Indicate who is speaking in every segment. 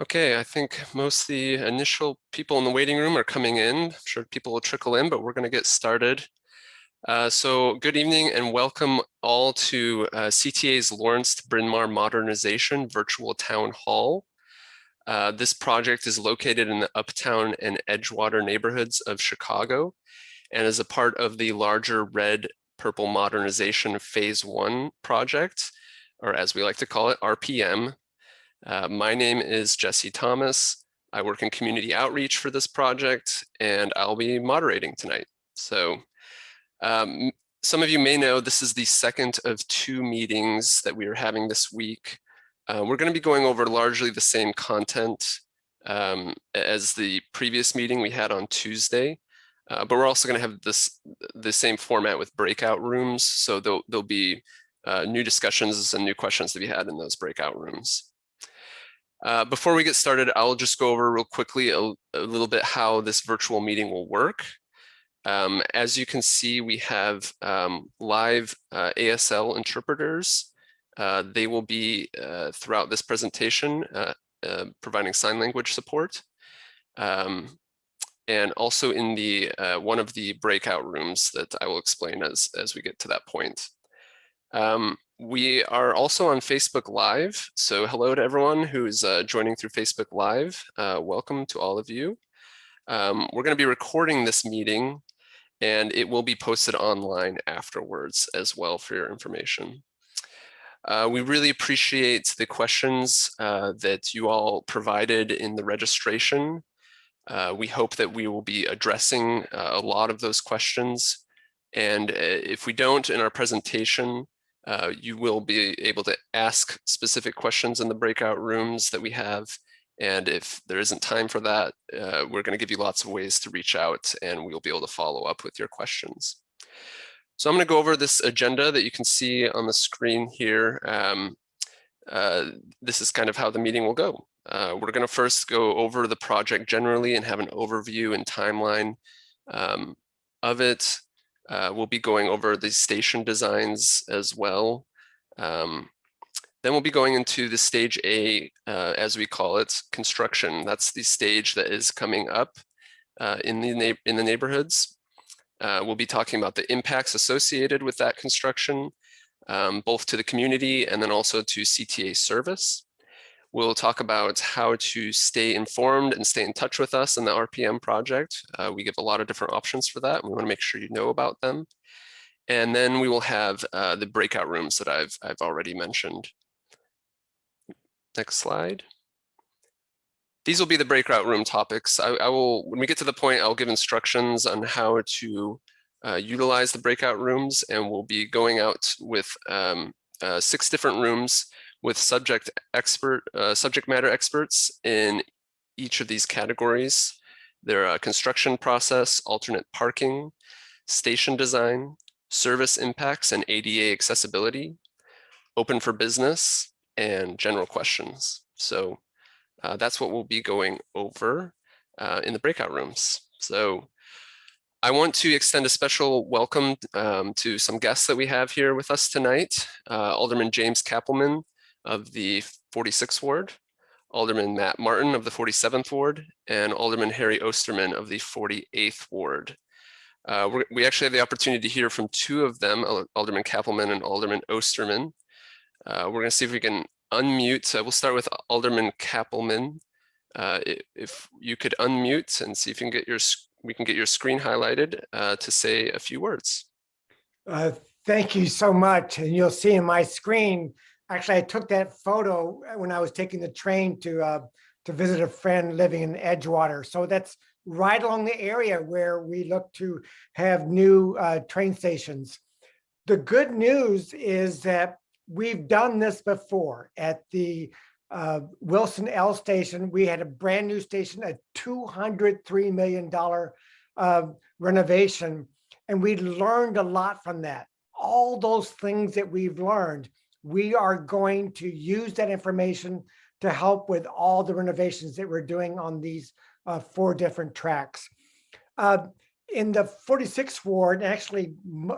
Speaker 1: Okay, I think most of the initial people in the waiting room are coming in. I'm sure people will trickle in, but we're going to get started. So good evening and welcome all to CTA's Lawrence to Bryn Mawr Modernization Virtual Town Hall. This project is located in the Uptown and Edgewater neighborhoods of Chicago and is a part of the larger Red Purple Modernization Phase 1 project, or as we like to call it, RPM. My name is Jesse Thomas. I work in community outreach for this project, and I'll be moderating tonight. So some of you may know this is the second of two meetings that we are having this week. We're going to be going over largely the same content as the previous meeting we had on Tuesday, but we're also going to have the same format with breakout rooms. So there'll be new discussions and new questions to be had in those breakout rooms. Before we get started, I'll just go over real quickly a little bit how this virtual meeting will work. As you can see, we have live ASL interpreters. They will be throughout this presentation providing sign language support. And also in the one of the breakout rooms that I will explain as we get to that point. We are also on Facebook Live, so hello to everyone who's joining through Facebook Live. Welcome to all of you. We're going to be recording this meeting, and it will be posted online afterwards as well for your information. We really appreciate the questions that you all provided in the registration. We hope that we will be addressing a lot of those questions, and if we don't in our presentation, you will be able to ask specific questions in the breakout rooms that we have. And if there isn't time for that, we're going to give you lots of ways to reach out and we'll be able to follow up with your questions. So I'm going to go over this agenda that you can see on the screen here. This is kind of how the meeting will go. We're going to first go over the project generally and have an overview and timeline of it. We'll be going over the station designs as well. Then we'll be going into the stage A, as we call it, construction. That's the stage that is coming up in the neighborhoods. We'll be talking about the impacts associated with that construction, both to the community and then also to CTA service. We'll talk about how to stay informed and stay in touch with us in the RPM project. We give a lot of different options for that. We want to make sure you know about them. And then we will have the breakout rooms that I've already mentioned. Next slide. These will be the breakout room topics. I will, when we get to the point, I'll give instructions on how to utilize the breakout rooms, and we'll be going out with 6 different rooms with subject matter experts in each of these categories. They're construction process, alternate parking, station design, service impacts and ADA accessibility, open for business, and general questions. So that's what we'll be going over in the breakout rooms. So I want to extend a special welcome to some guests that we have here with us tonight. Alderman James Kappelman of the 46th Ward, Alderman Matt Martin of the 47th Ward, and Alderman Harry Osterman of the 48th Ward. We actually have the opportunity to hear from 2 of them, Alderman Kappelman and Alderman Osterman. We're going to see if we can unmute. We'll start with Alderman Kappelman. If you could unmute and see if you can we can get your screen highlighted to say a few words.
Speaker 2: Thank you so much. And you'll see in my screen, actually, I took that photo when I was taking the train to visit a friend living in Edgewater. So that's right along the area where we look to have new train stations. The good news is that we've done this before. At the Wilson L station, we had a brand new station, a $203 million renovation, and we learned a lot from that. All those things that we've learned, we are going to use that information to help with all the renovations that we're doing on these 4 different tracks. In the 46th Ward, actually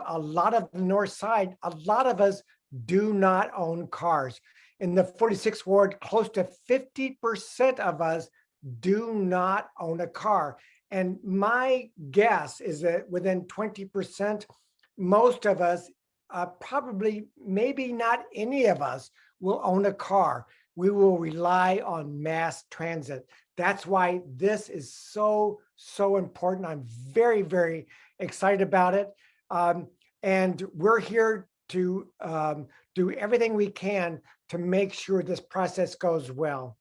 Speaker 2: a lot of the north side, a lot of us do not own cars. in the 46th ward, close to 50% of us do not own a car. And my guess is that within 20%, most of us, probably maybe not any of us, will own a car. We will rely on mass transit. That's why this is so, so important. I'm very, very excited about it. And we're here to do everything we can to make sure this process goes well.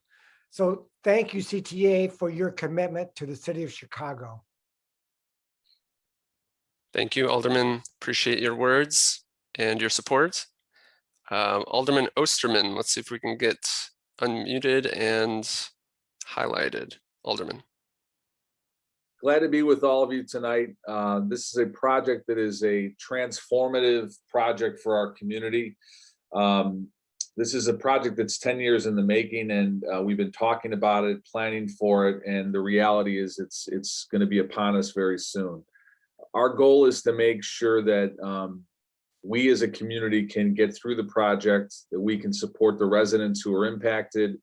Speaker 2: So thank you, CTA, for your commitment to the city of Chicago.
Speaker 1: Thank you, Alderman. Appreciate your words and your support. Alderman Osterman, let's see if we can get unmuted and highlighted. Alderman.
Speaker 3: Glad to be with all of you tonight. This is a project that is a transformative project for our community. This is a project that's 10 years in the making, and we've been talking about it, planning for it, and the reality is it's going to be upon us very soon. Our goal is to make sure that we as a community can get through the project, that we can support the residents who are impacted,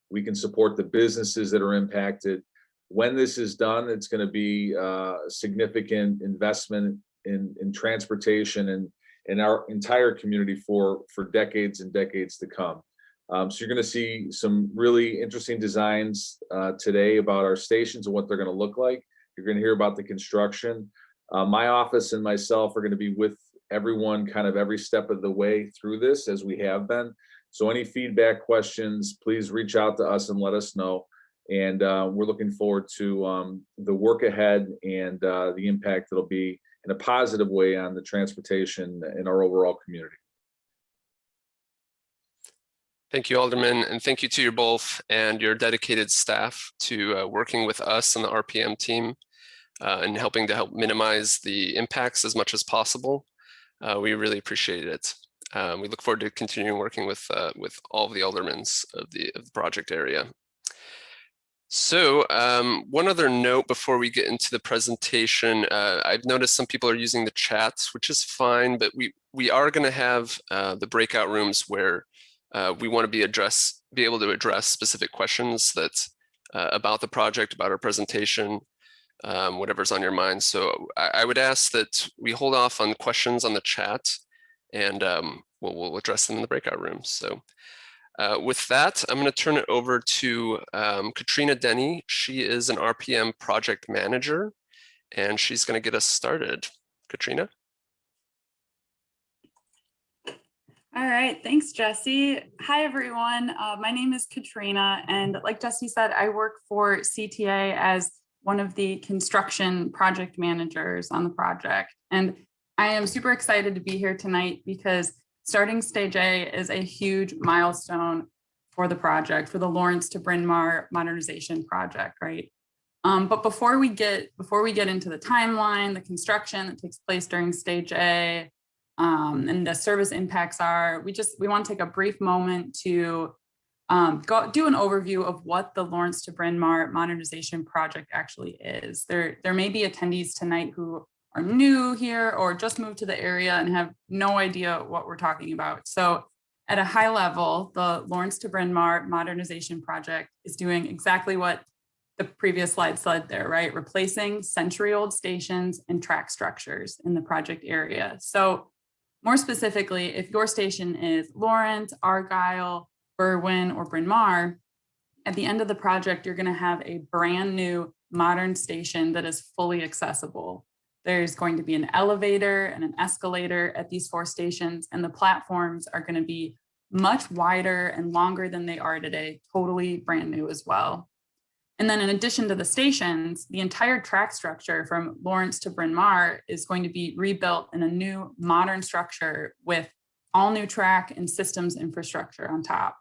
Speaker 3: we can support the businesses that are impacted. When this is done, it's going to be a significant investment in transportation and in our entire community for decades and decades to come. So you're going to see some really interesting designs today about our stations and what they're going to look like. You're going to hear about the construction. My office and myself are going to be with everyone kind of every step of the way through this, as we have been. So any feedback, questions, please reach out to us and let us know. And we're looking forward to the work ahead and the impact that'll be in a positive way on the transportation in our overall community.
Speaker 1: Thank you, Alderman, and thank you to you both and your dedicated staff to working with us and the RPM team and helping to help minimize the impacts as much as possible. We really appreciate it. We look forward to continuing working with all of the aldermen of the project area. So one other note before we get into the presentation, I've noticed some people are using the chat, which is fine, but we are going to have the breakout rooms where we want to be able to address specific questions that about the project, about our presentation, whatever's on your mind. So I would ask that we hold off on questions on the chat, and we'll address them in the breakout rooms. So. With that, I'm going to turn it over to Katrina Denny. She is an RPM project manager, and she's going to get us started. Katrina?
Speaker 4: All right, thanks, Jesse. Hi, everyone. My name is Katrina, and like Jesse said, I work for CTA as one of the construction project managers on the project. And I am super excited to be here tonight because starting stage A is a huge milestone for the project, for the Lawrence to Bryn Mawr modernization project, right? But before we get into the timeline, the construction that takes place during stage A, and the service impacts are, we want to take a brief moment to go do an overview of what the Lawrence to Bryn Mawr modernization project actually is. There may be attendees tonight who are new here or just moved to the area and have no idea what we're talking about. So at a high level, the Lawrence to Bryn Mawr modernization project is doing exactly what the previous slide said there, right? Replacing century-old stations and track structures in the project area. So more specifically, if your station is Lawrence, Argyle, Berwyn, or Bryn Mawr, at the end of the project, you're going to have a brand new modern station that is fully accessible. There's going to be an elevator and an escalator at these 4 stations, and the platforms are going to be much wider and longer than they are today, totally brand new as well. And then in addition to the stations, the entire track structure from Lawrence to Bryn Mawr is going to be rebuilt in a new modern structure with all new track and systems infrastructure on top.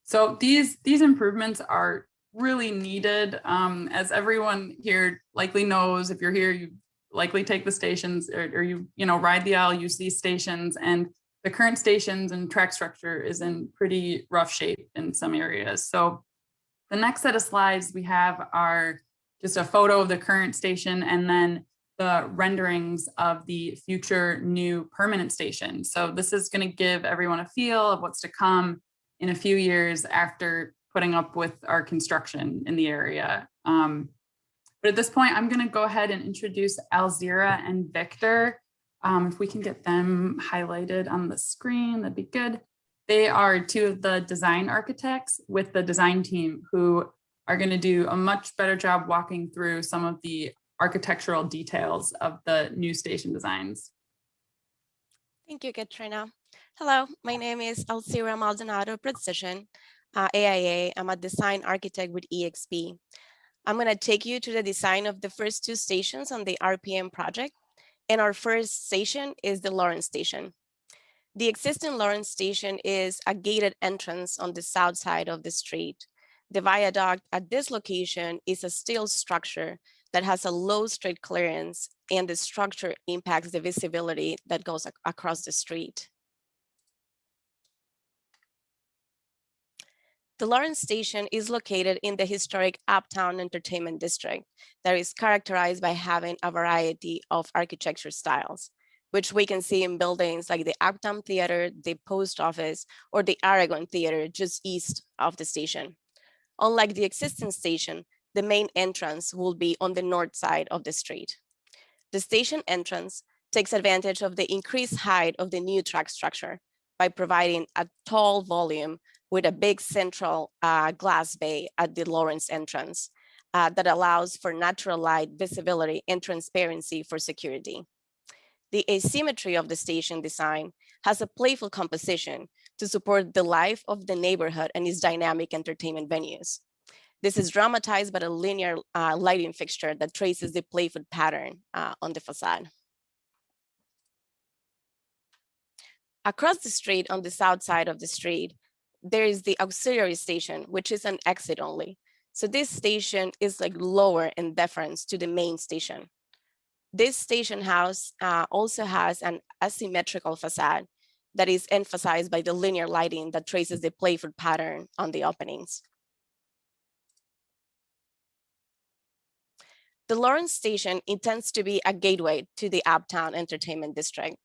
Speaker 4: So these improvements are really needed. As everyone here likely knows, if you're here, you likely take the stations or you ride the L, use these stations, and the current stations and track structure is in pretty rough shape in some areas. So the next set of slides we have are just a photo of the current station and then the renderings of the future new permanent station. So this is going to give everyone a feel of what's to come in a few years after putting up with our construction in the area. But at this point, I'm going to go ahead and introduce Alzira and Victor. If we can get them highlighted on the screen, that'd be good. They are two of the design architects with the design team who are going to do a much better job walking through some of the architectural details of the new station designs.
Speaker 5: Thank you, Katrina. Hello, my name is Alzira Maldonado Precision, AIA. I'm a design architect with EXP. I'm going to take you to the design of the first two stations on the RPM project. And our first station is the Lawrence Station. The existing Lawrence Station is a gated entrance on the south side of the street. The viaduct at this location is a steel structure that has a low street clearance, and the structure impacts the visibility that goes across the street. The Lawrence Station is located in the historic Uptown Entertainment District that is characterized by having a variety of architecture styles, which we can see in buildings like the Uptown Theater, the Post Office, or the Aragon Theater just east of the station. Unlike the existing station, the main entrance will be on the north side of the street. The station entrance takes advantage of the increased height of the new track structure by providing a tall volume with a big central glass bay at the Lawrence entrance that allows for natural light, visibility, and transparency for security. The asymmetry of the station design has a playful composition to support the life of the neighborhood and its dynamic entertainment venues. This is dramatized by a linear lighting fixture that traces the playful pattern on the facade. Across the street on the south side of the street, there is the auxiliary station, which is an exit only. So this station is like lower in deference to the main station. This station house also has an asymmetrical facade that is emphasized by the linear lighting that traces the playful pattern on the openings. The Lawrence Station intends to be a gateway to the Uptown Entertainment District.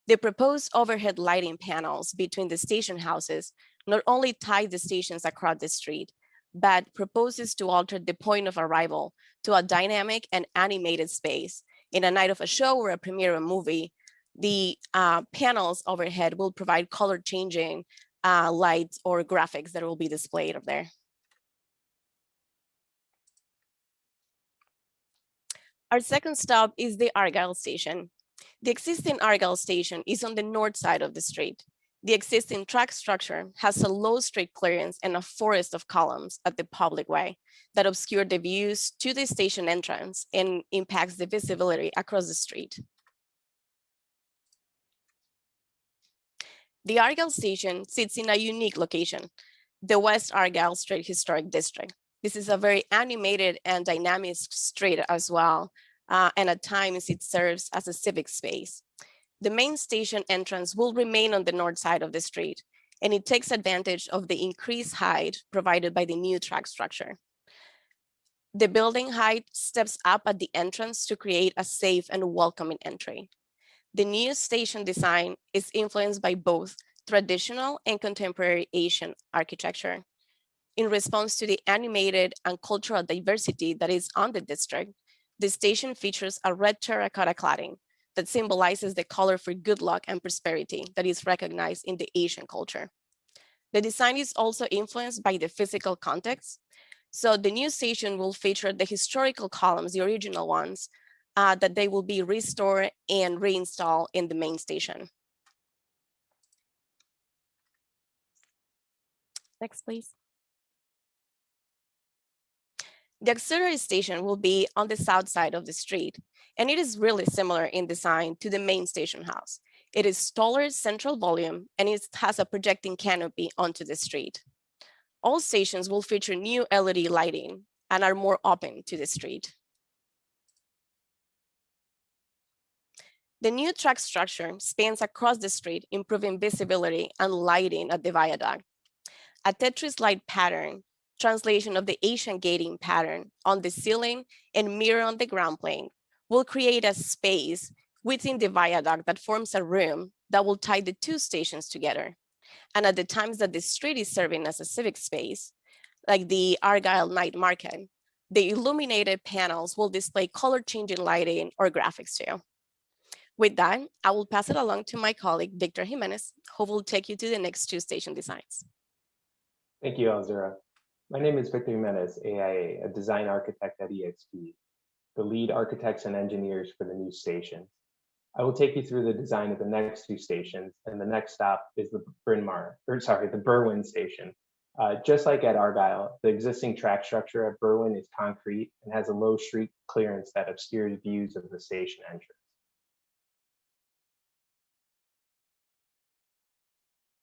Speaker 5: The proposed overhead lighting panels between the station houses not only tie the stations across the street, but proposes to alter the point of arrival to a dynamic and animated space. In a night of a show or a premiere of a movie, the panels overhead will provide color changing lights or graphics that will be displayed up there. Our second stop is the Argyle Station. The existing Argyle Station is on the north side of the street. The existing track structure has a low street clearance and a forest of columns at the public way that obscure the views to the station entrance and impacts the visibility across the street. The Argyle Station sits in a unique location, the West Argyle Street Historic District. This is a very animated and dynamic street as well, and at times it serves as a civic space. The main station entrance will remain on the north side of the street, and it takes advantage of the increased height provided by the new track structure. The building height steps up at the entrance to create a safe and welcoming entry. The new station design is influenced by both traditional and contemporary Asian architecture. In response to the animated and cultural diversity that is on the district, the station features a red terracotta cladding that symbolizes the color for good luck and prosperity that is recognized in the Asian culture. The design is also influenced by the physical context. So the new station will feature the historical columns, the original ones, that they will be restored and reinstalled in the main station. Next, please. The auxiliary station will be on the south side of the street, and it is really similar in design to the main station house. It is taller central volume, and it has a projecting canopy onto the street. All stations will feature new LED lighting and are more open to the street. The new track structure spans across the street, improving visibility and lighting at the viaduct. A Tetris light pattern, translation of the Asian gating pattern on the ceiling and mirror on the ground plane, will create a space within the viaduct that forms a room that will tie the two stations together. And at the times that the street is serving as a civic space, like the Argyle night market, the illuminated panels will display color changing lighting or graphics too. With that, I will pass it along to my colleague, Victor Jimenez, who will take you to the next two station designs.
Speaker 6: Thank you, Elzira. My name is Victor Jimenez, AIA, a design architect at eXp, the lead architects and engineers for the new station. I will take you through the design of the next two stations, and the next stop is the Berwyn station. Just like at Argyle, the existing track structure at Berwyn is concrete and has a low street clearance that obscures views of the station entrance.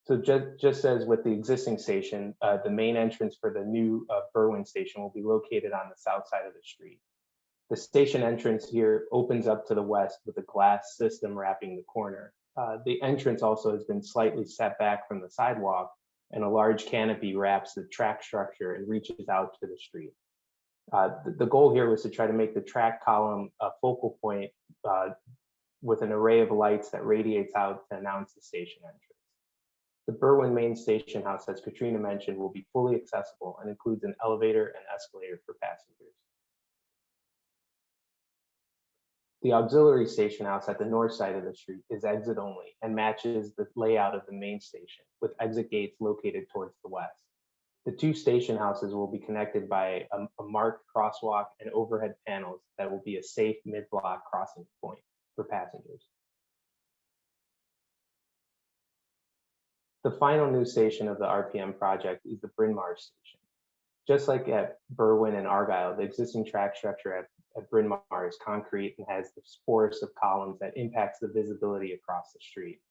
Speaker 6: So just as with the existing station, the main entrance for the new Berwyn station will be located on the south side of the street. The station entrance here opens up to the west with a glass system wrapping the corner. The entrance also has been slightly set back from the sidewalk, and a large canopy wraps the track structure and reaches out to the street. The goal here was to try to make the track column a focal point with an array of lights that radiates out to announce the station entrance. The Berwyn main station house, as Katrina mentioned, will be fully accessible and includes an elevator and escalator for passengers. The auxiliary station house at the north side of the street is exit only and matches the layout of the main station, with exit gates located towards the west. The two station houses will be connected by a marked crosswalk and overhead panels that will be a safe mid-block crossing point for passengers. The final new station of the RPM project is the Bryn Mawr station. Just like at Berwyn and Argyle, the existing track structure at Bryn Mawr is concrete and has the forest of columns that impacts the visibility across the street.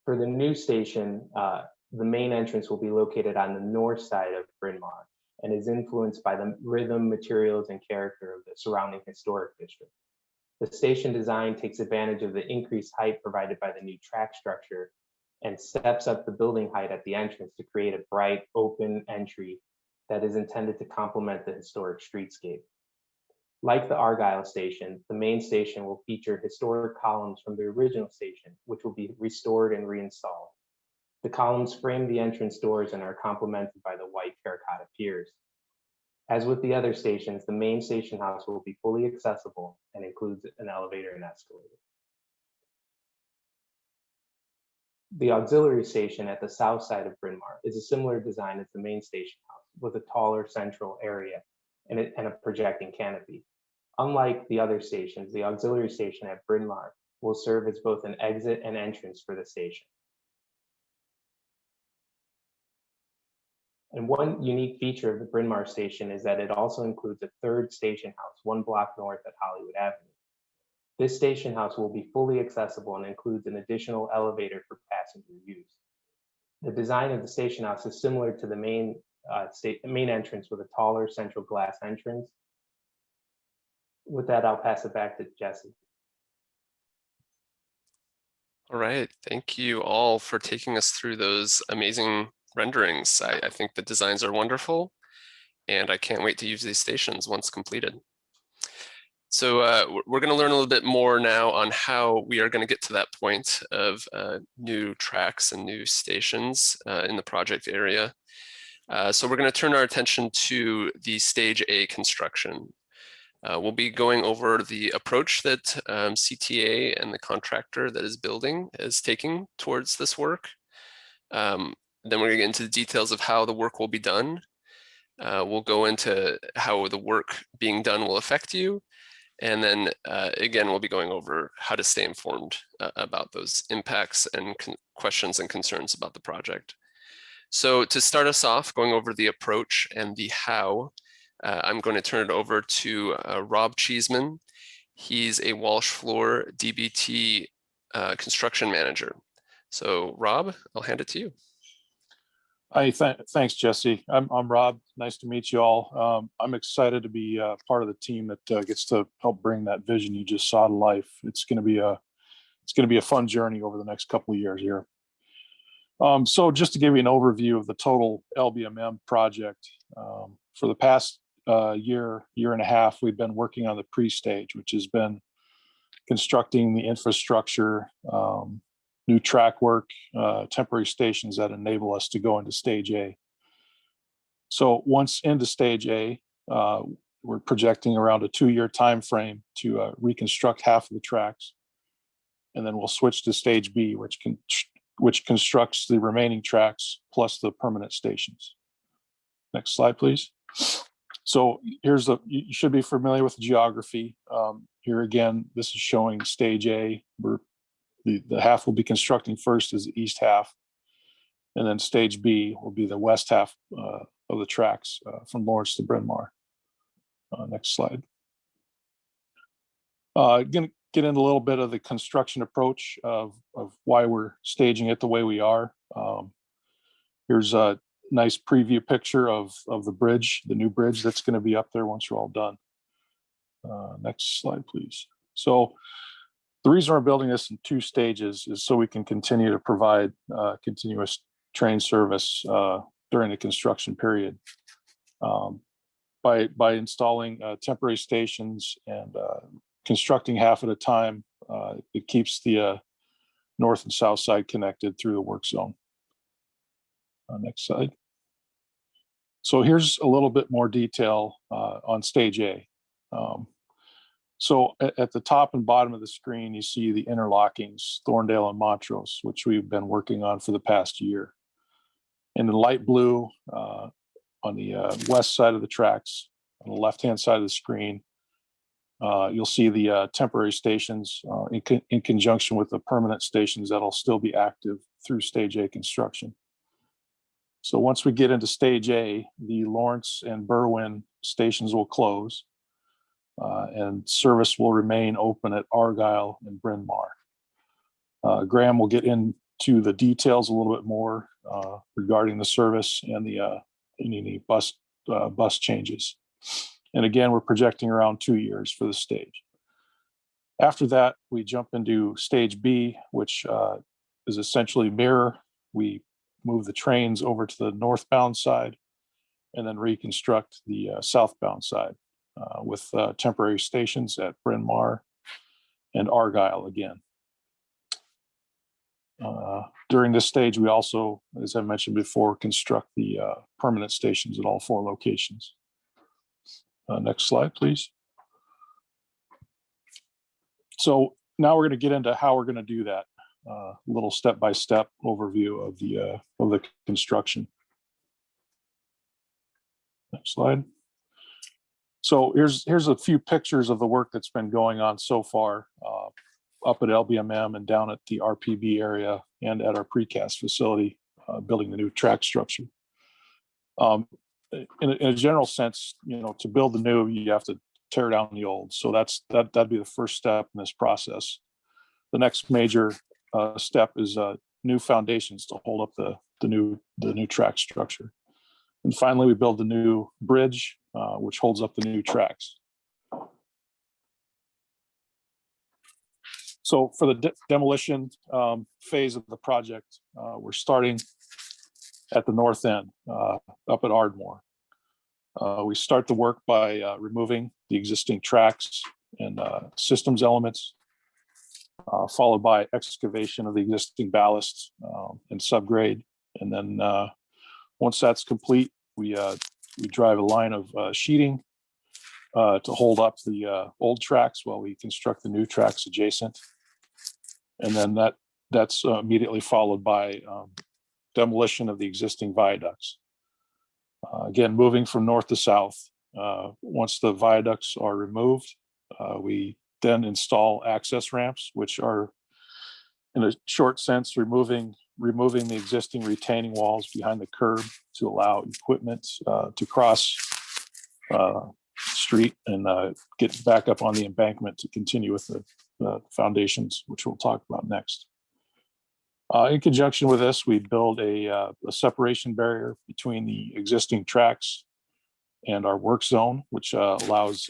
Speaker 6: For the new station, the main entrance will be located on the north side of Bryn Mawr and is influenced by the rhythm, materials, and character of the surrounding historic district. The station design takes advantage of the increased height provided by the new track structure and steps up the building height at the entrance to create a bright, open entry that is intended to complement the historic streetscape. Like the Argyle station, the main station will feature historic columns from the original station, which will be restored and reinstalled. The columns frame the entrance doors and are complemented by the white terracotta piers. As with the other stations, the main station house will be fully accessible and includes an elevator and escalator. The auxiliary station at the south side of Bryn Mawr is a similar design as the main station house, with a taller central area and a projecting canopy. Unlike the other stations, the auxiliary station at Bryn Mawr will serve as both an exit and entrance for the station. And one unique feature of the Bryn Mawr station is that it also includes a third station house, 1 block north at Hollywood Avenue. This station house will be fully accessible and includes an additional elevator for passenger use. The design of the station house is similar to the main entrance with a taller central glass entrance. With that, I'll pass it back to Jesse.
Speaker 1: All right, thank you all for taking us through those amazing renderings. I think the designs are wonderful, and I can't wait to use these stations once completed. So we're going to learn a little bit more now on how we are going to get to that point of new tracks and new stations in the project area. So we're going to turn our attention to the Stage A construction. We'll be going over the approach that CTA and the contractor that is building is taking towards this work. Then we're going to get into the details of how the work will be done. We'll go into how the work being done will affect you. And then again, we'll be going over how to stay informed about those impacts and questions and concerns about the project. So to start us off, going over the approach and the how, I'm going to turn it over to Rob Cheeseman. He's a Walsh-Fluor DBT construction manager. So Rob, I'll hand it to you.
Speaker 7: Hi, thanks, Jesse. I'm Rob. Nice to meet you all. I'm excited to be part of the team that gets to help bring that vision you just saw to life. It's going to be a fun journey over the next couple of years here. So just to give you an overview of the total LBMM project, for the past year and a half, we've been working on the pre-stage, which has been constructing the infrastructure, new track work, temporary stations that enable us to go into stage A. So once into stage A, we're projecting around a 2-year time frame to reconstruct half of the tracks. And then we'll switch to stage B, which constructs the remaining tracks plus the permanent stations. Next slide, please. So here's you should be familiar with the geography. Here again, this is showing stage A. The half we'll be constructing first is the east half. And then stage B will be the west half of the tracks from Lawrence to Bryn Mawr. Next slide. Going to get into a little bit of the construction approach of why we're staging it the way we are. Here's a nice preview picture of the bridge, the new bridge that's going to be up there once you're all done. Next slide, please. So the reason we're building this in 2 stages is so we can continue to provide continuous train service during the construction period. By installing temporary stations and constructing half at a time, it keeps the north and south side connected through the work zone. Next slide. So here's a little bit more detail on stage A. So at the top and bottom of the screen, you see the interlockings, Thorndale and Montrose, which we've been working on for the past year. In the light blue, on the west side of the tracks, on the left-hand side of the screen, you'll see the temporary stations in conjunction with the permanent stations that'll still be active through stage A construction. So once we get into stage A, the Lawrence and Berwyn stations will close and service will remain open at Argyle and Bryn Mawr. Graham will get into the details a little bit more regarding the service and any bus changes. And again, we're projecting around 2 years for the stage. After that, we jump into stage B, which is essentially mirror. We move the trains over to the northbound side and then reconstruct the southbound side with temporary stations at Bryn Mawr and Argyle again. During this stage, we also, as I mentioned before, construct the permanent stations at all 4 locations. Next slide, please. So now we're going to get into how we're going to do that. Little step-by-step overview of the construction. Next slide. So here's a few pictures of the work that's been going on so far up at LBMM and down at the RPB area and at our precast facility, building the new track structure. In a general sense, to build the new, you have to tear down the old. So that'd be the first step in this process. The next major step is new foundations to hold up the new track structure. And finally, we build the new bridge, which holds up the new tracks. So for the demolition phase of the project, we're starting at the north end, up at Ardmore. We start the work by removing the existing tracks and systems elements, followed by excavation of the existing ballast and subgrade. And then once that's complete, we drive a line of sheeting to hold up the old tracks while we construct the new tracks adjacent. And then that's immediately followed by demolition of the existing viaducts. Again, moving from north to south. Once the viaducts are removed, we then install access ramps, which are, in a short sense, removing the existing retaining walls behind the curb to allow equipment to cross street and get back up on the embankment to continue with the foundations, which we'll talk about next. In conjunction with this, we build a separation barrier between the existing tracks and our work zone, which allows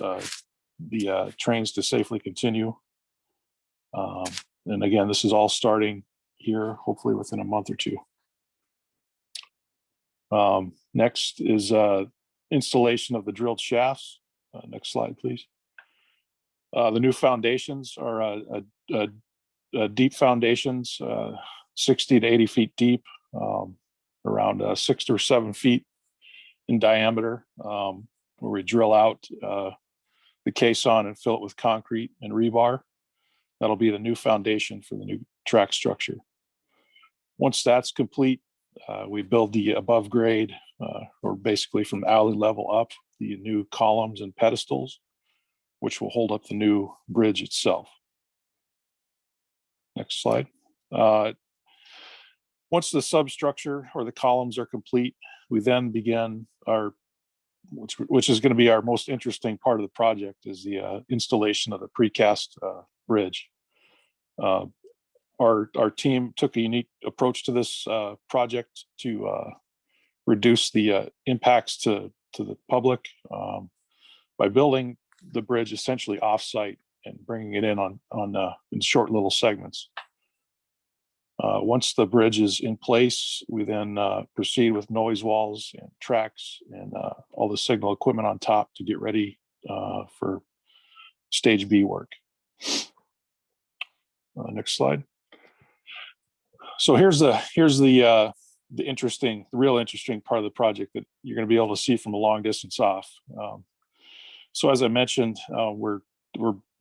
Speaker 7: the trains to safely continue. And again, this is all starting here, hopefully within a month or 2. Next is installation of the drilled shafts. Next slide, please. The new foundations are a deep foundations, 60 to 80 feet deep, around 6 or 7 feet in diameter, where we drill out the caisson and fill it with concrete and rebar. That'll be the new foundation for the new track structure. Once that's complete, we build the above grade, or basically from alley level up, the new columns and pedestals, which will hold up the new bridge itself. Next slide. Once the substructure or the columns are complete, we then begin our, which is going to be our most interesting part of the project, is the installation of the precast bridge. Our team took a unique approach to this project to reduce the impacts to the public by building the bridge essentially off-site and bringing it in in short little segments. Once the bridge is in place, we then proceed with noise walls and tracks and all the signal equipment on top to get ready for stage B work. Next slide. So here's the real interesting part of the project that you're going to be able to see from a long distance off. So as I mentioned, we're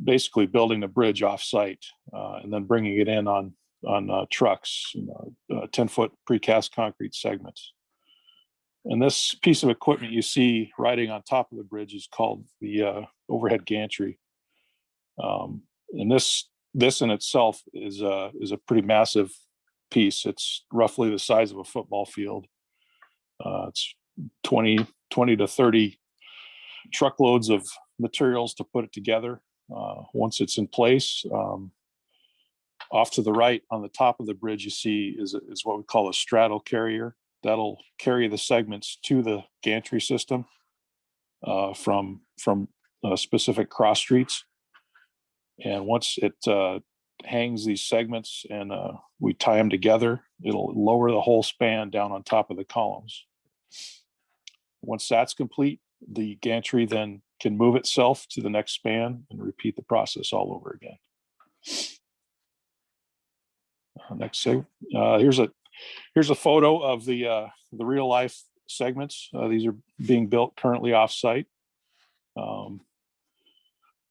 Speaker 7: basically building the bridge off-site and then bringing it in on trucks, 10-foot precast concrete segments. And this piece of equipment you see riding on top of the bridge is called the overhead gantry. And this in itself is a pretty massive piece. It's roughly the size of a football field. It's 20 to 30 truckloads of materials to put it together. Once it's in place, off to the right on the top of the bridge you see is what we call a straddle carrier. That'll carry the segments to the gantry system from specific cross streets. And once it hangs these segments and we tie them together, it'll lower the whole span down on top of the columns. Once that's complete, the gantry then can move itself to the next span and repeat the process all over again. Next segment. Here's a photo of the real life segments. These are being built currently off-site.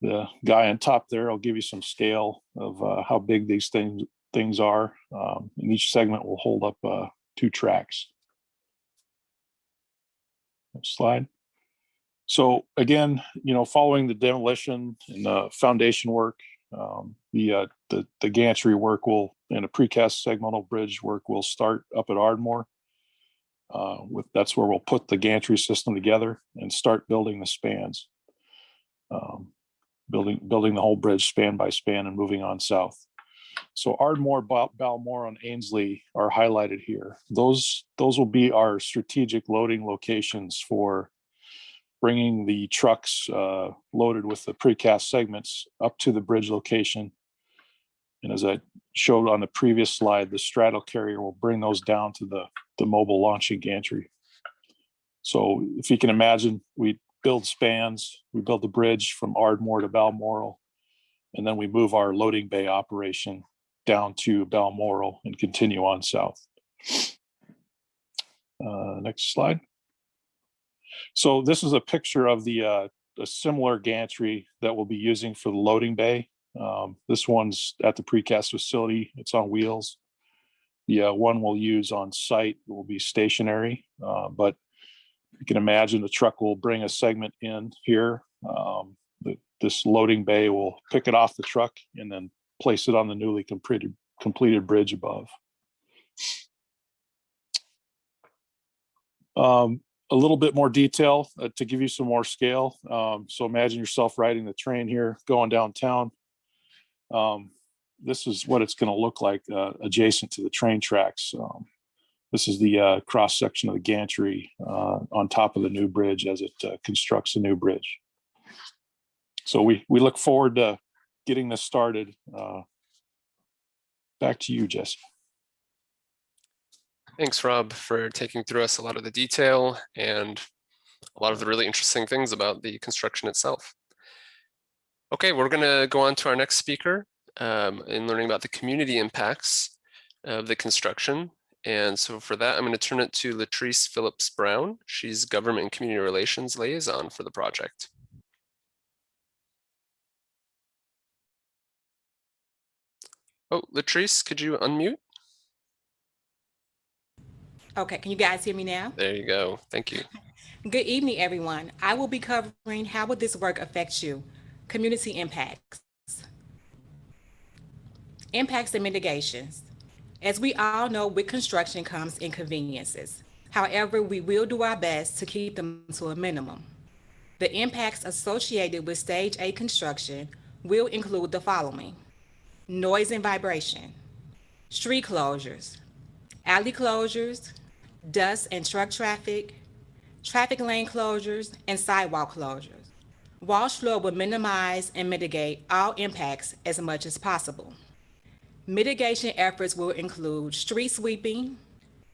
Speaker 7: The guy on top there will give you some scale of how big these things are. And each segment will hold up 2 tracks. Next slide. So again, following the demolition and the foundation work, the gantry work and a precast segmental bridge work will start up at Ardmore. That's where we'll put the gantry system together and start building the spans. Building the whole bridge span by span and moving on south. So Ardmore, Balmore, and Ainsley are highlighted here. Those will be our strategic loading locations for bringing the trucks loaded with the precast segments up to the bridge location. And as I showed on the previous slide, the straddle carrier will bring those down to the mobile launching gantry. So if you can imagine, we build spans, we build the bridge from Ardmore to Balmoral, and then we move our loading bay operation down to Balmoral and continue on south. Next slide. So this is a picture of a similar gantry that we'll be using for the loading bay. This one's at the precast facility. It's on wheels. The one we'll use on site will be stationary, but you can imagine the truck will bring a segment in here. This loading bay will pick it off the truck and then place it on the newly completed bridge above. A little bit more detail to give you some more scale. So imagine yourself riding the train here, going downtown. This is what it's going to look like adjacent to the train tracks. This is the cross section of the gantry on top of the new bridge as it constructs a new bridge. So we look forward to getting this started. Back to you, Jesse.
Speaker 1: Thanks, Rob, for taking through us a lot of the detail and a lot of the really interesting things about the construction itself. Okay, we're going to go on to our next speaker. in learning about the community impacts of the construction. And so for that, I'm going to turn it to Latrice Phillips Brown. She's Government and Community Relations Liaison for the project. Oh, Latrice, could you unmute?
Speaker 8: Okay, can you guys hear me now?
Speaker 1: There you go. Thank you.
Speaker 8: Good evening, everyone. I will be covering how will this work affect you? Community impacts. Impacts and mitigations. As we all know, with construction comes inconveniences. However, we will do our best to keep them to a minimum. The impacts associated with Stage A construction will include the following: noise and vibration, street closures, alley closures, dust and truck traffic, traffic lane closures, and sidewalk closures. Walsh-Fluor will minimize and mitigate all impacts as much as possible. Mitigation efforts will include street sweeping.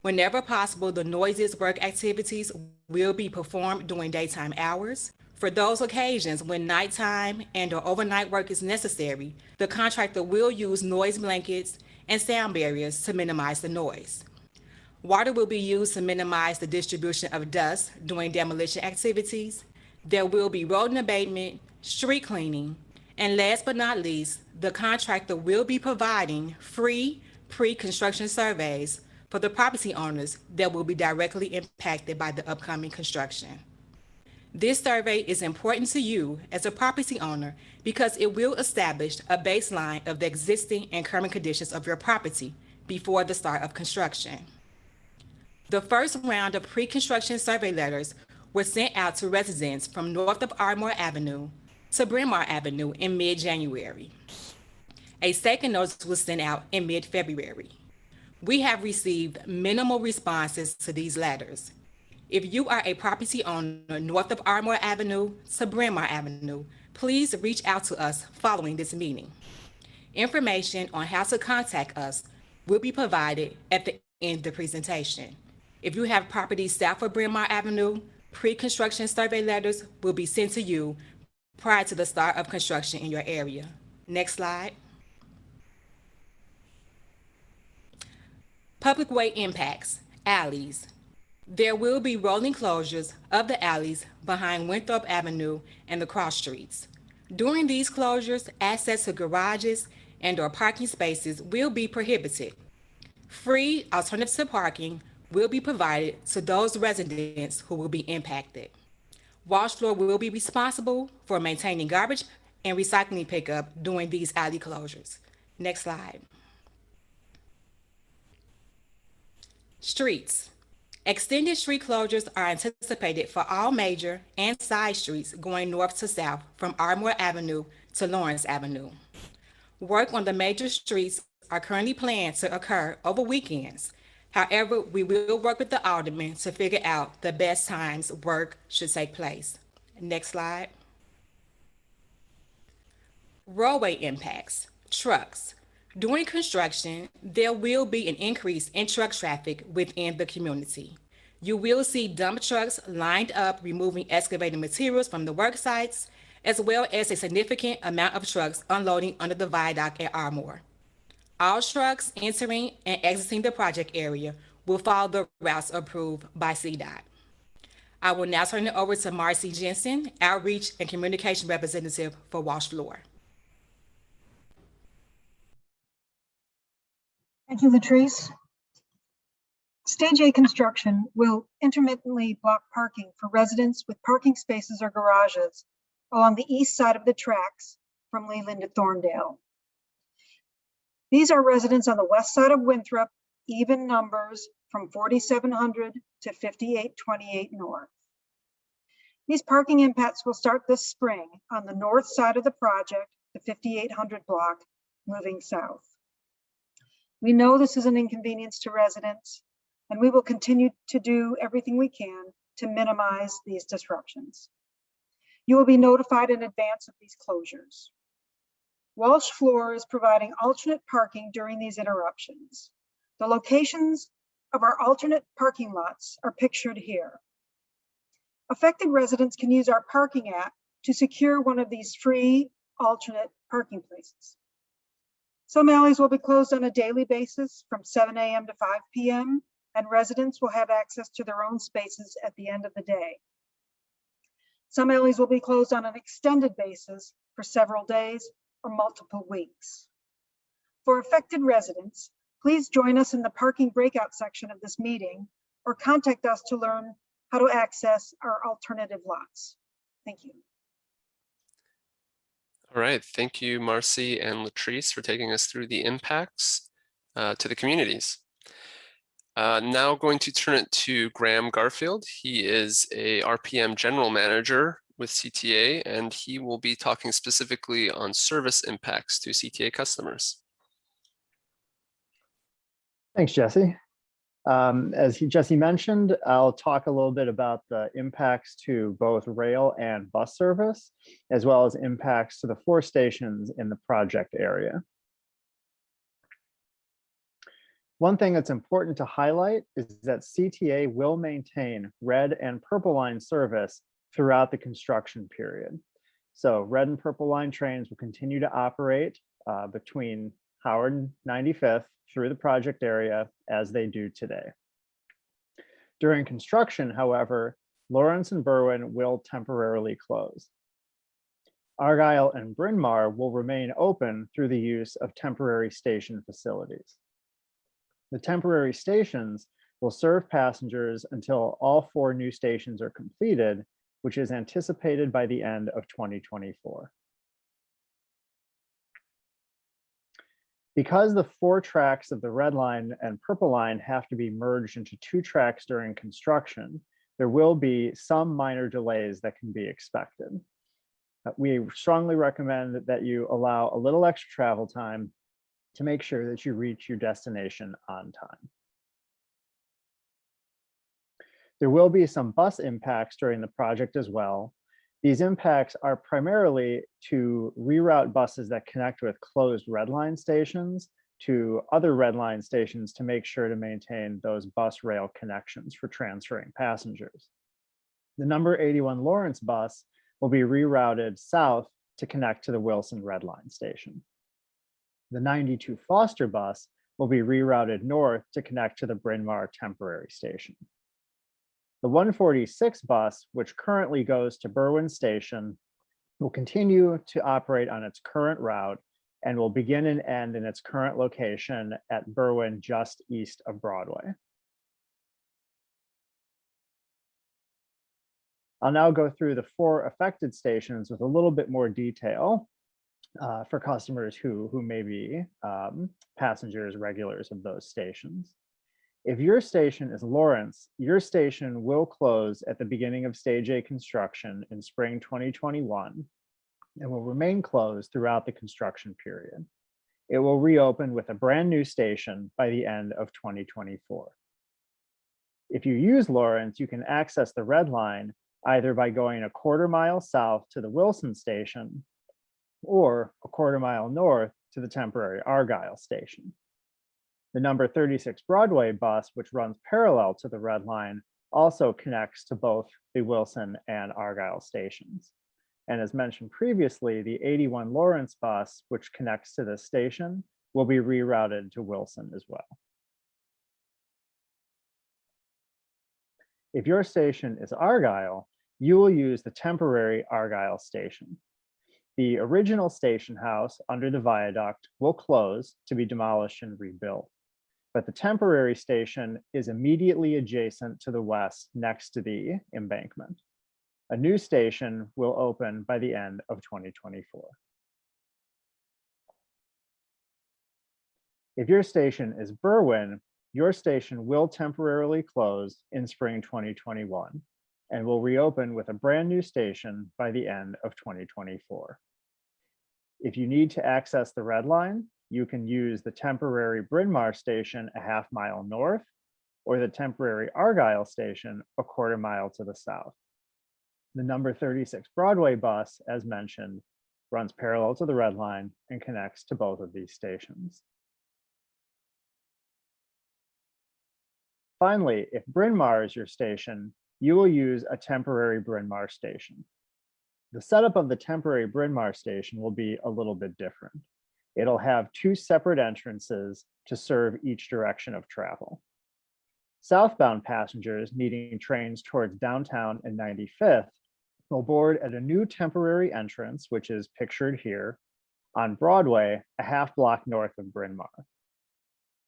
Speaker 8: Whenever possible, the noisiest work activities will be performed during daytime hours. For those occasions when nighttime and/or overnight work is necessary, the contractor will use noise blankets and sound barriers to minimize the noise. Water will be used to minimize the distribution of dust during demolition activities. There will be rodent abatement, street cleaning, and last but not least, the contractor will be providing free pre-construction surveys for the property owners that will be directly impacted by the upcoming construction. This survey is important to you as a property owner because it will establish a baseline of the existing and current conditions of your property before the start of construction. The first round of pre-construction survey letters were sent out to residents from north of Ardmore Avenue to Bryn Mawr Avenue in mid-January. A second notice was sent out in mid-February. We have received minimal responses to these letters. If you are a property owner north of Ardmore Avenue to Bryn Mawr Avenue, please reach out to us following this meeting. Information on how to contact us will be provided at the end of the presentation. If you have property south of Bryn Mawr Avenue, pre-construction survey letters will be sent to you prior to the start of construction in your area. Next slide. Public way impacts, alleys. There will be rolling closures of the alleys behind Winthrop Avenue and the cross streets. During these closures, access to garages and/or parking spaces will be prohibited. Free alternative parking will be provided to those residents who will be impacted. Walsh-Fluor will be responsible for maintaining garbage and recycling pickup during these alley closures. Next slide. Streets. Extended street closures are anticipated for all major and side streets going north to south from Ardmore Avenue to Lawrence Avenue. Work on the major streets are currently planned to occur over weekends. However, we will work with the aldermen to figure out the best times work should take place. Next slide. Roadway impacts, trucks. During construction, there will be an increase in truck traffic within the community. You will see dump trucks lined up removing excavated materials from the work sites, as well as a significant amount of trucks unloading under the viaduct at Ardmore. All trucks entering and exiting the project area will follow the routes approved by CDOT. I will now turn it over to Marcy Jensen, Outreach and Communication Representative for Walsh-Fluor.
Speaker 9: Thank you, Latrice. Stage A construction will intermittently block parking for residents with parking spaces or garages along the east side of the tracks from Leland to Thorndale. These are residents on the west side of Winthrop, even numbers from 4700 to 5828 north. These parking impacts will start this spring on the north side of the project, the 5800 block, moving south. We know this is an inconvenience to residents, and we will continue to do everything we can to minimize these disruptions. You will be notified in advance of these closures. Walsh-Fluor is providing alternate parking during these interruptions. The locations of our alternate parking lots are pictured here. Affected residents can use our parking app to secure one of these free alternate parking places. Some alleys will be closed on a daily basis from 7 a.m. to 5 p.m., and residents will have access to their own spaces at the end of the day. Some alleys will be closed on an extended basis for several days or multiple weeks. For affected residents, please join us in the parking breakout section of this meeting or contact us to learn how to access our alternative lots. Thank you.
Speaker 1: All right, thank you, Marcy and Latrice, for taking us through the impacts to the communities. Now going to turn it to Graham Garfield. He is a RPM General Manager with CTA, and he will be talking specifically on service impacts to CTA customers.
Speaker 10: Thanks, Jesse. As Jesse mentioned, I'll talk a little bit about the impacts to both rail and bus service, as well as impacts to the 4 stations in the project area. One thing that's important to highlight is that CTA will maintain red and purple line service throughout the construction period. So red and purple line trains will continue to operate between Howard and 95th through the project area as they do today. During construction, however, Lawrence and Berwyn will temporarily close. Argyle and Bryn Mawr will remain open through the use of temporary station facilities. The temporary stations will serve passengers until all 4 new stations are completed, which is anticipated by the end of 2024. Because the 4 tracks of the red line and purple line have to be merged into 2 tracks during construction, there will be some minor delays that can be expected. We strongly recommend that you allow a little extra travel time to make sure that you reach your destination on time. There will be some bus impacts during the project as well. These impacts are primarily to reroute buses that connect with closed red line stations to other red line stations to make sure to maintain those bus rail connections for transferring passengers. The number 81 Lawrence bus will be rerouted south to connect to the Wilson red line station. The 92 Foster bus will be rerouted north to connect to the Bryn Mawr temporary station. The 146 bus, which currently goes to Berwyn Station, will continue to operate on its current route and will begin and end in its current location at Berwyn just east of Broadway. I'll now go through the 4 affected stations with a little bit more detail for customers who may be passengers, regulars of those stations. If your station is Lawrence, your station will close at the beginning of Stage A construction in spring 2021 and will remain closed throughout the construction period. It will reopen with a brand new station by the end of 2024. If you use Lawrence, you can access the red line either by going a quarter mile south to the Wilson station or a quarter mile north to the temporary Argyle station. The number 36 Broadway bus, which runs parallel to the red line, also connects to both the Wilson and Argyle stations. And as mentioned previously, the 81 Lawrence bus, which connects to this station, will be rerouted to Wilson as well. If your station is Argyle, you will use the temporary Argyle station. The original station house under the viaduct will close to be demolished and rebuilt, but the temporary station is immediately adjacent to the west next to the embankment. A new station will open by the end of 2024. If your station is Berwyn, your station will temporarily close in spring 2021 and will reopen with a brand new station by the end of 2024. If you need to access the red line, you can use the temporary Bryn Mawr station a half mile north or the temporary Argyle station a quarter mile to the south. The number 36 Broadway bus, as mentioned, runs parallel to the red line and connects to both of these stations. Finally, if Bryn Mawr is your station, you will use a temporary Bryn Mawr station. The setup of the temporary Bryn Mawr station will be a little bit different. It'll have 2 separate entrances to serve each direction of travel. Southbound passengers needing trains towards downtown and 95th will board at a new temporary entrance, which is pictured here, on Broadway, a half block north of Bryn Mawr.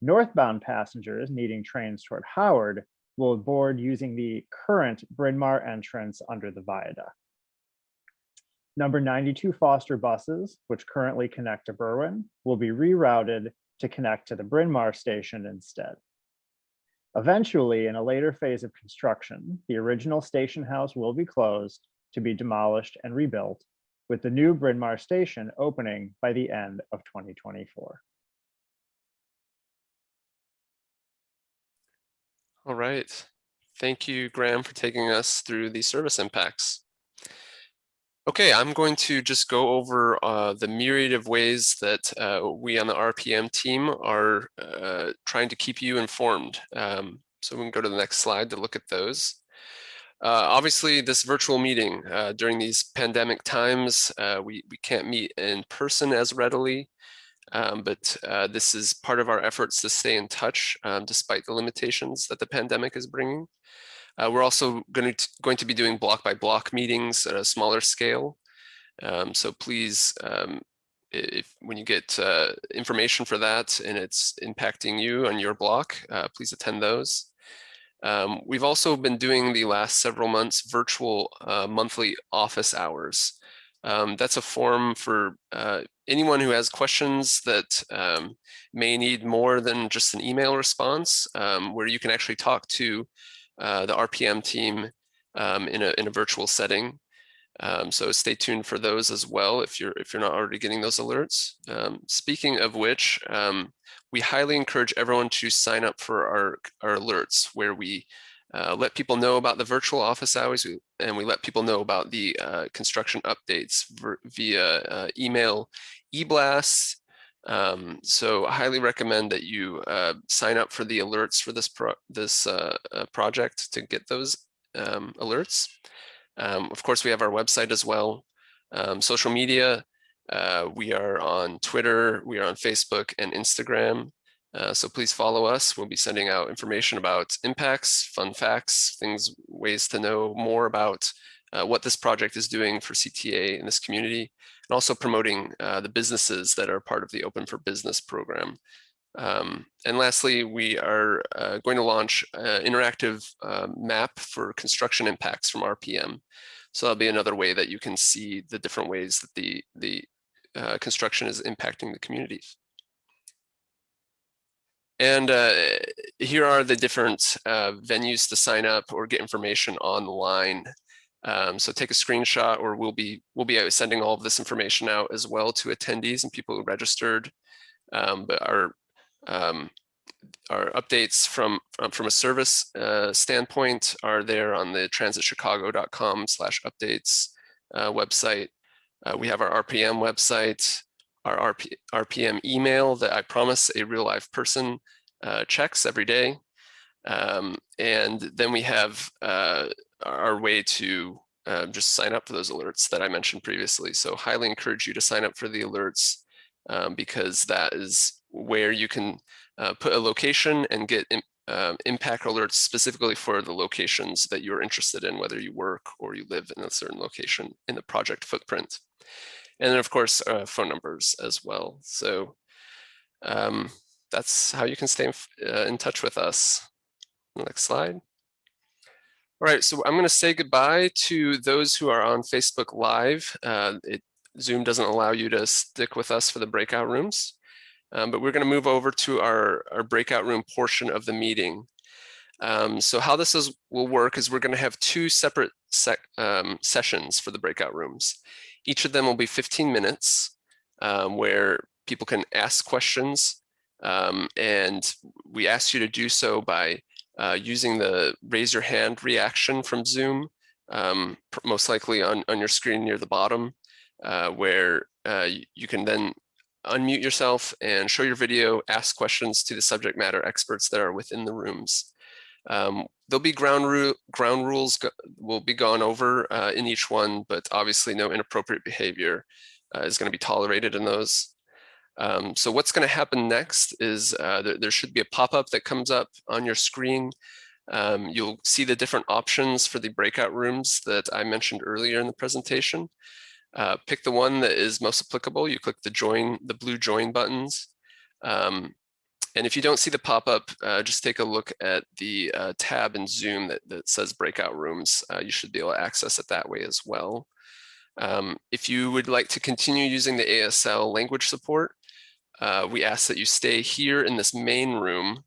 Speaker 10: Northbound passengers needing trains toward Howard will board using the current Bryn Mawr entrance under the viaduct. Number 92 Foster buses, which currently connect to Berwyn, will be rerouted to connect to the Bryn Mawr station instead. Eventually, in a later phase of construction, the original station house will be closed to be demolished and rebuilt, with the new Bryn Mawr station opening by the end of 2024.
Speaker 1: All right. Thank you, Graham, for taking us through the service impacts. Okay, I'm going to just go over the myriad of ways that we on the RPM team are trying to keep you informed. So we can go to the next slide to look at those. Obviously, this virtual meeting during these pandemic times, we can't meet in person as readily, but this is part of our efforts to stay in touch despite the limitations that the pandemic is bringing. We're also going to be doing block by block meetings at a smaller scale. So please, when you get information for that and it's impacting you on your block, please attend those. We've also been doing the last several months virtual monthly office hours. That's a forum for anyone who has questions that may need more than just an email response, where you can actually talk to the RPM team in a virtual setting. So stay tuned for those as well if you're not already getting those alerts. Speaking of which, we highly encourage everyone to sign up for our alerts, where we let people know about the virtual office hours, and we let people know about the construction updates via email, e-blasts. So I highly recommend that you sign up for the alerts for this project to get those alerts. Of course, we have our website as well. Social media, we are on Twitter, we are on Facebook and Instagram. So please follow us. We'll be sending out information about impacts, fun facts, ways to know more about what this project is doing for CTA in this community, and also promoting the businesses that are part of the Open for Business program. And lastly, we are going to launch an interactive map for construction impacts from RPM. So that'll be another way that you can see the different ways that the construction is impacting the communities. And here are the different venues to sign up or get information online. So take a screenshot, or we'll be sending all of this information out as well to attendees and people who registered. But our updates from a service standpoint are there on the transitchicago.com/updates website. We have our RPM website, our RPM email that I promise a real live person checks every day. And then we have our way to just sign up for those alerts that I mentioned previously. So highly encourage you to sign up for the alerts because that is where you can put a location and get impact alerts specifically for the locations that you're interested in, whether you work or you live in a certain location in the project footprint. And then of course, phone numbers as well. So that's how you can stay in touch with us. Next slide. All right, so I'm going to say goodbye to those who are on Facebook Live. Zoom doesn't allow you to stick with us for the breakout rooms, but we're going to move over to our breakout room portion of the meeting. So how this will work is we're going to have 2 separate sessions for the breakout rooms. Each of them will be 15 minutes where people can ask questions, and we ask you to do so by using the raise your hand reaction from Zoom, most likely on your screen near the bottom, where you can then unmute yourself and show your video, ask questions to the subject matter experts that are within the rooms. There'll be ground rules will be gone over in each one, but obviously no inappropriate behavior is going to be tolerated in those. So what's going to happen next is there should be a pop-up that comes up on your screen. You'll see the different options for the breakout rooms that I mentioned earlier in the presentation. Pick the one that is most applicable. You click the blue join buttons. And if you don't see the pop-up, just take a look at the tab in Zoom that says breakout rooms. You should be able to access it that way as well. If you would like to continue using the ASL language support, we ask that you stay here in this main room.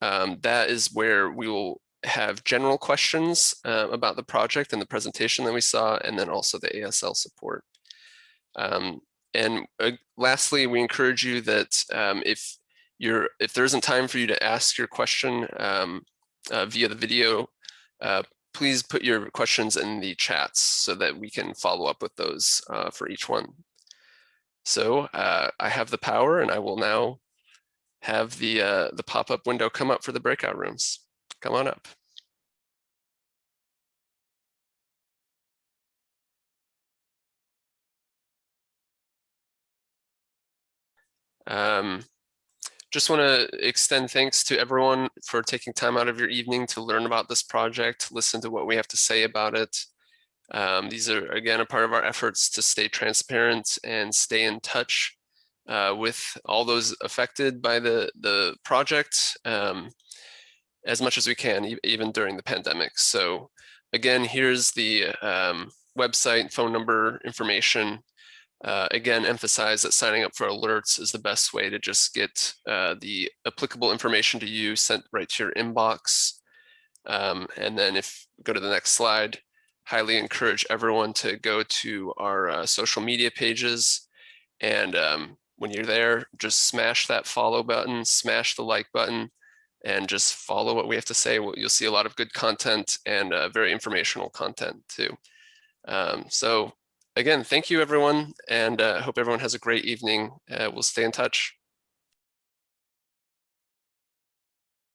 Speaker 1: That is where we will have general questions about the project and the presentation that we saw, and then also the ASL support. Lastly, we encourage you that if there isn't time for you to ask your question via the video, please put your questions in the chats so that we can follow up with those for each one. So I have the power, and I will now have the pop-up window come up for the breakout rooms. Come on up. Just want to extend thanks to everyone for taking time out of your evening to learn about this project, listen to what we have to say about it. These are, again, a part of our efforts to stay transparent and stay in touch with all those affected by the project as much as we can, even during the pandemic. So again, here's the website, phone number, information. Again, emphasize that signing up for alerts is the best way to just get the applicable information to you sent right to your inbox. And then if go to the next slide, highly encourage everyone to go to our social media pages. And when you're there, just smash that follow button, smash the like button, and just follow what we have to say. You'll see a lot of good content and very informational content too. So again, thank you everyone, and hope everyone has a great evening. We'll stay in touch.